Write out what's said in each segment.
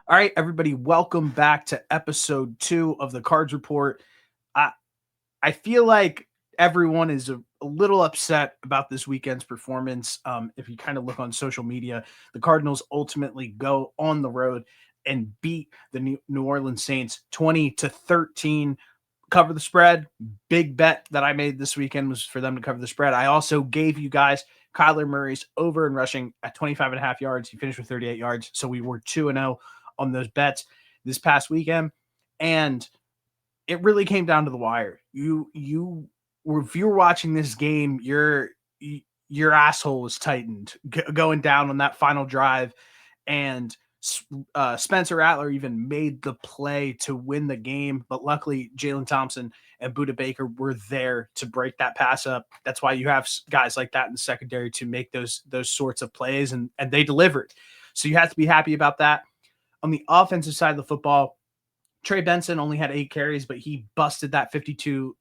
All right, everybody, welcome back to episode 2 of the Cards Report. I I feel like everyone is a little upset about this weekend's performance. If you kind of look on social media, the Cardinals ultimately go on the road and beat the New Orleans Saints 20-13. Cover the spread. Big bet that I made this weekend was for them to cover the spread. I also gave you guys Kyler Murray's over and rushing at 25 and a half yards. He finished with 38 yards. So we were 2-0 on those bets this past weekend. And it really came down to the wire. If you were watching this game, your asshole was tightened going down on that final drive, and Spencer Rattler even made the play to win the game, but luckily Jalen Thompson and Budda Baker were there to break that pass up. That's why you have guys like that in the secondary to make those sorts of plays, and they delivered. So you have to be happy about that. On the offensive side of the football, Trey Benson only had 8 carries, but he busted that 52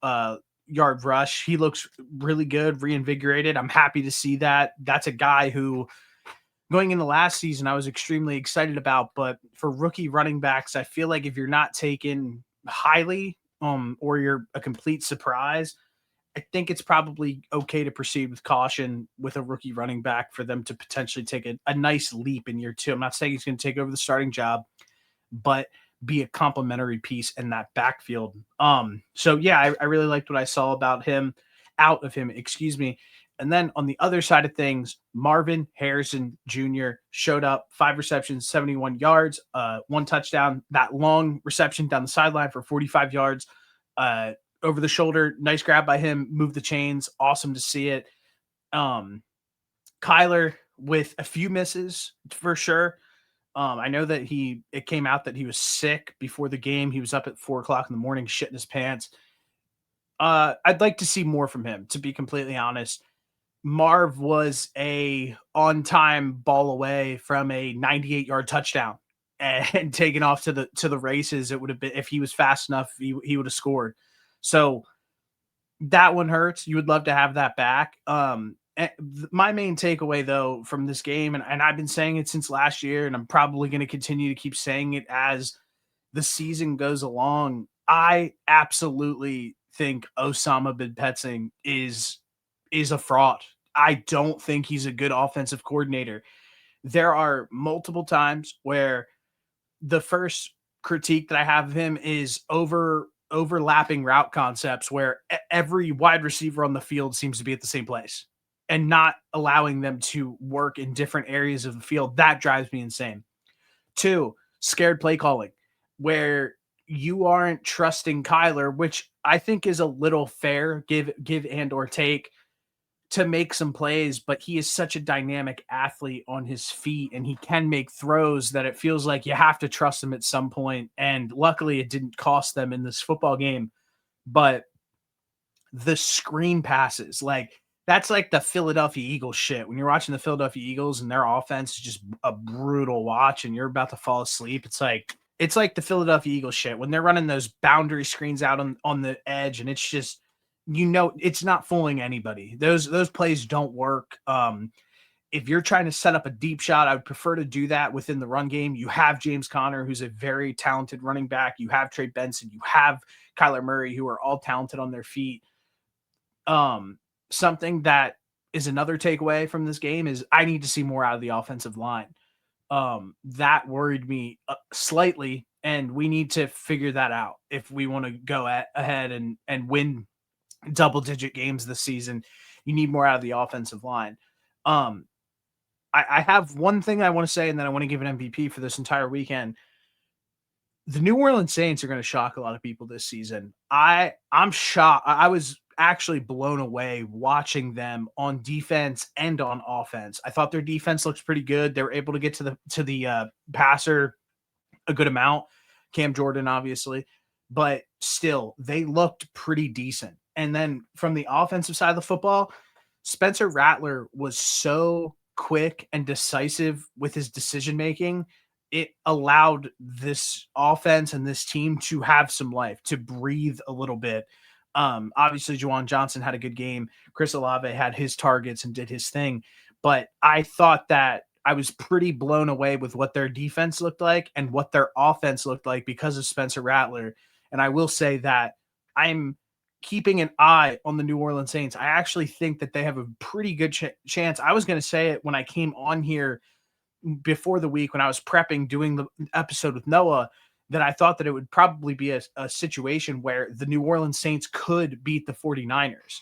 yard rush. He looks really good, reinvigorated. I'm happy to see that. That's a guy who, going into last season, I was extremely excited about. But for rookie running backs, I feel like if you're not taken highly, or you're a complete surprise, I think it's probably okay to proceed with caution with a rookie running back for them to potentially take a nice leap in year 2. I'm not saying he's going to take over the starting job, but be a complementary piece in that backfield. So yeah, I really liked what I saw about him, out of him, excuse me. And then on the other side of things, Marvin Harrison Jr. showed up, 5 receptions, 71 yards, 1 touchdown, that long reception down the sideline for 45 yards, over the shoulder. Nice grab by him, moved the chains. Awesome to see it. Kyler with a few misses for sure. I know that it came out that he was sick before the game. He was up at 4:00 in the morning, shitting his pants. I'd like to see more from him, to be completely honest. Marv was a on-time ball away from a 98-yard touchdown and taken off to the races. It would have been, if he was fast enough, he would have scored. So that one hurts. You would love to have that back. My main takeaway though from this game, and I've been saying it since last year, and I'm probably going to continue to keep saying it as the season goes along. I absolutely think Osama bin Petzing is a fraud. I don't think he's a good offensive coordinator. There are multiple times where the first critique that I have of him is overlapping route concepts where every wide receiver on the field seems to be at the same place and not allowing them to work in different areas of the field. That drives me insane. 2, scared play calling, where you aren't trusting Kyler, which I think is a little fair, give and or take, to make some plays, but he is such a dynamic athlete on his feet, and he can make throws that it feels like you have to trust him at some point. And luckily it didn't cost them in this football game. But the screen passes, like, that's like the Philadelphia Eagles shit. When you're watching the Philadelphia Eagles and their offense is just a brutal watch and you're about to fall asleep, it's like the Philadelphia Eagles shit when they're running those boundary screens out on the edge, and it's just, it's not fooling anybody. Those plays don't work. If you're trying to set up a deep shot, I would prefer to do that within the run game. You have James Conner, who's a very talented running back. You have Trey Benson. You have Kyler Murray, who are all talented on their feet. Something that is another takeaway from this game is I need to see more out of the offensive line. That worried me slightly, and we need to figure that out if we want to go ahead and win double-digit games this season. You need more out of the offensive line. I have one thing I want to say, and then I want to give an MVP for this entire weekend. The New Orleans Saints are going to shock a lot of people this season. I'm shocked. I was actually blown away watching them on defense and on offense. I thought their defense looks pretty good. They were able to get to the passer a good amount. Cam Jordan, obviously, but still, they looked pretty decent. And then from the offensive side of the football, Spencer Rattler was so quick and decisive with his decision making. It allowed this offense and this team to have some life, to breathe a little bit. Obviously, Juwan Johnson had a good game. Chris Olave had his targets and did his thing. But I thought that I was pretty blown away with what their defense looked like and what their offense looked like because of Spencer Rattler. And I will say that I'm keeping an eye on the New Orleans Saints. I actually think that they have a pretty good chance. I was going to say it when I came on here before the week when I was prepping, doing the episode with Noah, that I thought that it would probably be a situation where the New Orleans Saints could beat the 49ers.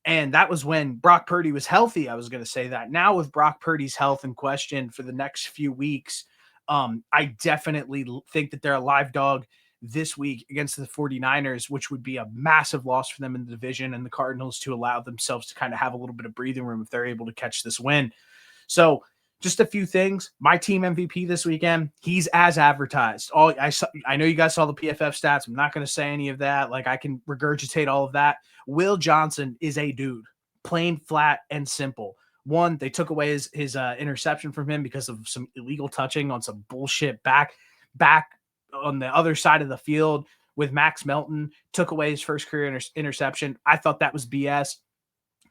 And that was when Brock Purdy was healthy. I was going to say that. Now with Brock Purdy's health in question for the next few weeks, I definitely think that they're a live dog this week against the 49ers, which would be a massive loss for them in the division, and the Cardinals to allow themselves to kind of have a little bit of breathing room if they're able to catch this win. So just a few things. My team MVP this weekend, he's as advertised. I know you guys saw the PFF stats. I'm not going to say any of that. Like, I can regurgitate all of that. Will Johnson is a dude, plain, flat, and simple. One, they took away his interception from him because of some illegal touching on some bullshit back on the other side of the field with Max Melton. Took away his first career interception. I thought that was BS.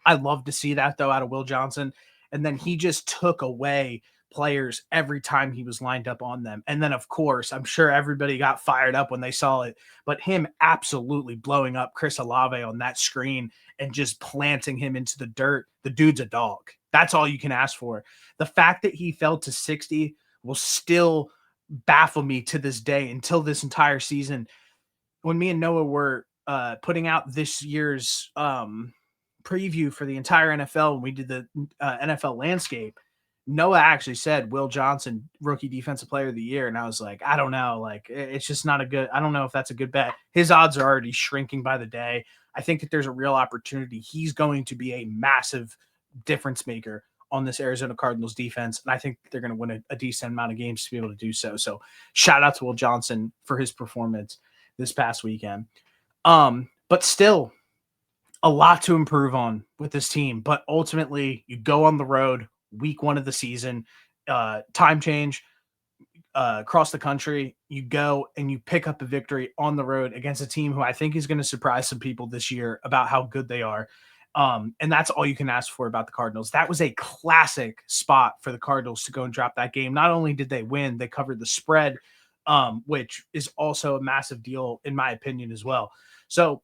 I love to see that, though, out of Will Johnson. And then he just took away players every time he was lined up on them. And then, of course, I'm sure everybody got fired up when they saw it, but him absolutely blowing up Chris Olave on that screen and just planting him into the dirt. The dude's a dog. That's all you can ask for. The fact that he fell to 60 will still baffle me to this day until this entire season. When me and Noah were putting out this year's preview for the entire NFL, when we did the NFL landscape, Noah actually said Will Johnson, rookie defensive player of the year. And I was like, I don't know. Like, it's just not I don't know if that's a good bet. His odds are already shrinking by the day. I think that there's a real opportunity. He's going to be a massive difference maker on this Arizona Cardinals defense. And I think they're going to win a decent amount of games to be able to do so. So shout out to Will Johnson for his performance this past weekend. But still, a lot to improve on with this team, but ultimately you go on the road week 1 of the season, time change, across the country, you go and you pick up a victory on the road against a team who I think is going to surprise some people this year about how good they are. And that's all you can ask for about the Cardinals. That was a classic spot for the Cardinals to go and drop that game. Not only did they win, they covered the spread, which is also a massive deal in my opinion as well. So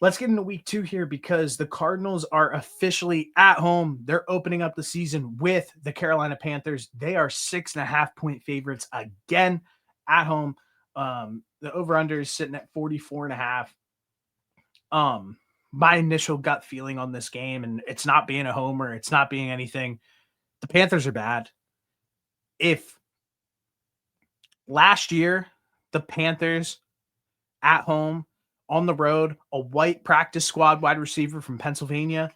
let's get into week 2 here, because the Cardinals are officially at home. They're opening up the season with the Carolina Panthers. They are 6.5-point favorites again at home. The over-under is sitting at 44.5. My initial gut feeling on this game, and it's not being a homer, it's not being anything, the Panthers are bad. If last year the Panthers at home on the road, a white practice squad wide receiver from Pennsylvania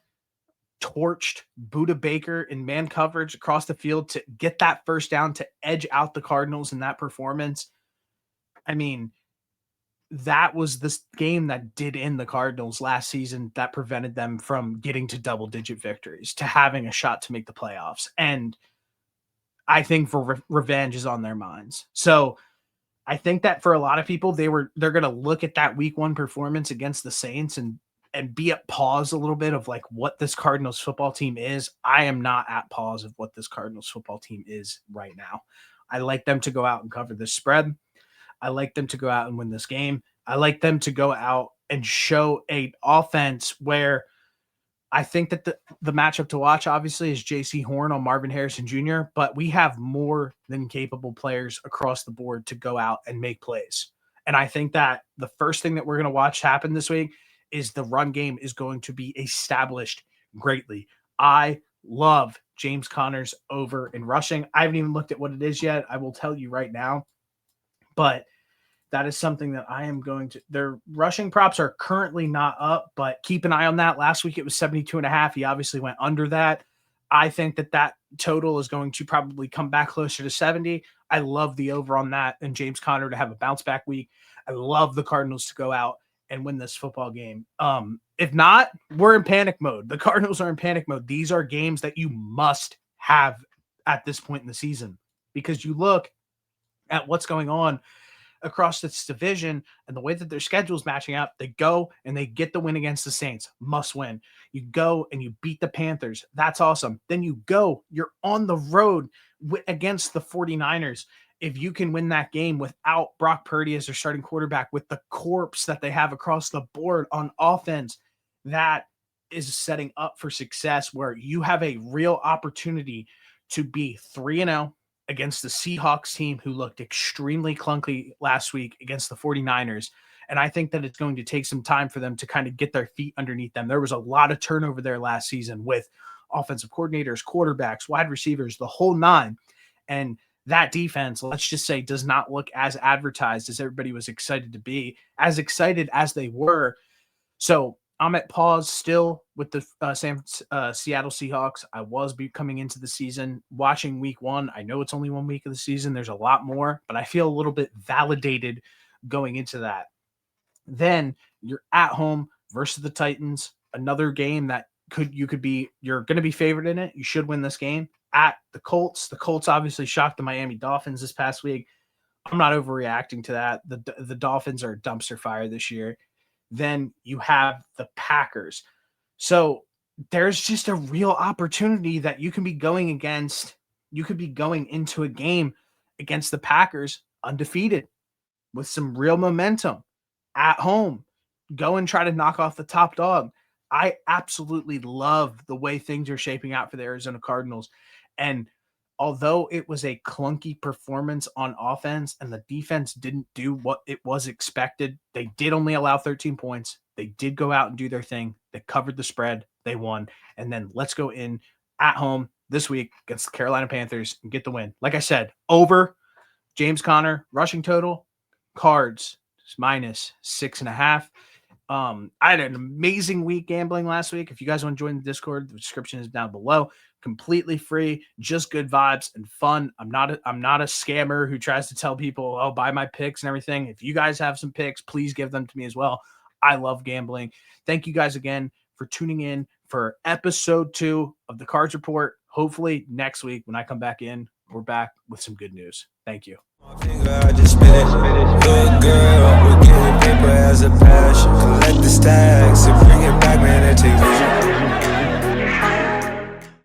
torched Budda Baker in man coverage across the field to get that first down to edge out the Cardinals in that performance. I mean, that was this game that did end the Cardinals last season, that prevented them from getting to double-digit victories, to having a shot to make the playoffs. And I think for revenge is on their minds. So I think that for a lot of people, they're going to look at that week 1 performance against the Saints and be at pause a little bit of like what this Cardinals football team is. I am not at pause of what this Cardinals football team is right now. I like them to go out and cover this spread. I like them to go out and win this game. I like them to go out and show an offense where I think that the matchup to watch, obviously, is J.C. Horn on Marvin Harrison Jr., but we have more than capable players across the board to go out and make plays. And I think that the first thing that we're going to watch happen this week is the run game is going to be established greatly. I love James Conner's over in rushing. I haven't even looked at what it is yet. I will tell you right now. But that is something that I am going to – their rushing props are currently not up, but keep an eye on that. Last week it was 72.5. He obviously went under that. I think that total is going to probably come back closer to 70. I love the over on that and James Conner to have a bounce back week. I love the Cardinals to go out and win this football game. If not, we're in panic mode. The Cardinals are in panic mode. These are games that you must have at this point in the season, because you look at what's going on across this division and the way that their schedule is matching up, they go and they get the win against the Saints. Must win. You go and you beat the Panthers. That's awesome. Then you go, you're on the road against the 49ers. If you can win that game without Brock Purdy as their starting quarterback, with the corpse that they have across the board on offense, that is setting up for success, where you have a real opportunity to be 3-0 against the Seahawks team, who looked extremely clunky last week against the 49ers. And I think that it's going to take some time for them to kind of get their feet underneath them. There was a lot of turnover there last season with offensive coordinators, quarterbacks, wide receivers, the whole nine. And that defense, let's just say, does not look as advertised as everybody was excited to be, as excited as they were. So I'm at pause still with the Seattle Seahawks. I was coming into the season watching week one. I know it's only 1 week of the season. There's a lot more, but I feel a little bit validated going into that. Then you're at home versus the Titans, another game that you're going to be favored in it. You should win this game. At the Colts. The Colts obviously shocked the Miami Dolphins this past week. I'm not overreacting to that. The Dolphins are a dumpster fire this year. Then you have the Packers. So there's just a real opportunity that you can be going against. You could be going into a game against the Packers undefeated with some real momentum at home. Go and try to knock off the top dog. I absolutely love the way things are shaping out for the Arizona Cardinals. And although it was a clunky performance on offense and the defense didn't do what it was expected, they did only allow 13 points. They did go out and do their thing. They covered the spread. They won. And then let's go in at home this week against the Carolina Panthers and get the win. Like I said, over James Conner, rushing total, Cards minus 6.5. I had an amazing week gambling last week. If you guys want to join the Discord, the description is down below. Completely free, just good vibes and fun. I'm not a scammer who tries to tell people, oh, buy my picks and everything. If you guys have some picks, please give them to me as well. I love gambling. Thank you guys again for tuning in for episode 2 of the Cards Report. Hopefully next week when I come back in, we're back with some good news. Thank you.